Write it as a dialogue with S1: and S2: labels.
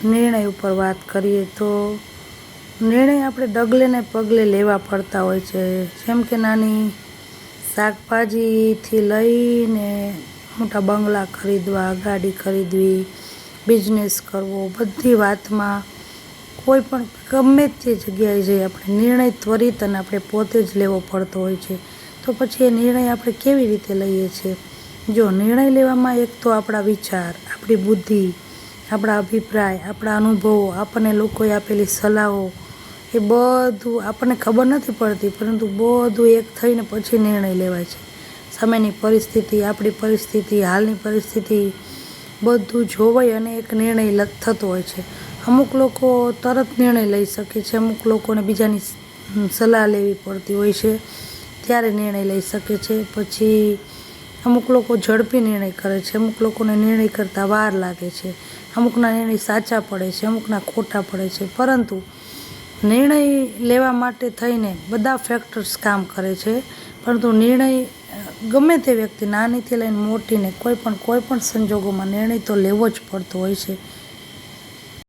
S1: નિર્ણય ઉપર વાત કરીએ તો નિર્ણય આપણે ડગલે ને પગલે લેવા પડતા હોય છે. જેમ કે નાની શાકભાજીથી લઈને મોટા બંગલા ખરીદવા, ગાડી ખરીદવી, બિઝનેસ કરવો, બધી વાતમાં કોઈ પણ ગમે તે જગ્યાએ જઈ આપણે નિર્ણય ત્વરિત અને આપણે પોતે જ લેવો પડતો હોય છે. તો પછી એ નિર્ણય આપણે કેવી રીતે લઈએ છીએ? જો નિર્ણય લેવામાં એક તો આપણા વિચાર, આપણી બુદ્ધિ, આપણા અભિપ્રાય, આપણા અનુભવો, આપણને લોકોએ આપેલી સલાહો, એ બધું આપણને ખબર નથી પડતી, પરંતુ બધું એક થઈને પછી નિર્ણય લેવાય છે. સામેની પરિસ્થિતિ, આપણી પરિસ્થિતિ, હાલની પરિસ્થિતિ બધું જોવાઈ અને એક નિર્ણય થતો હોય છે. અમુક લોકો તરત નિર્ણય લઈ શકે છે, અમુક લોકોને બીજાની સલાહ લેવી પડતી હોય છે ત્યારે નિર્ણય લઈ શકે છે. પછી અમુક લોકો ઝડપી નિર્ણય કરે છે, અમુક લોકોને નિર્ણય કરતાં વાર લાગે છે, અમુકના નિર્ણય સાચા પડે છે, અમુકના ખોટા પડે છે. પરંતુ નિર્ણય લેવા માટે થઈને બધા ફેક્ટર્સ કામ કરે છે, પરંતુ નિર્ણય ગમે તે વ્યક્તિ નાનીથી લઈને મોટીને કોઈ પણ સંજોગોમાં નિર્ણય તો લેવો જ પડતો હોય છે.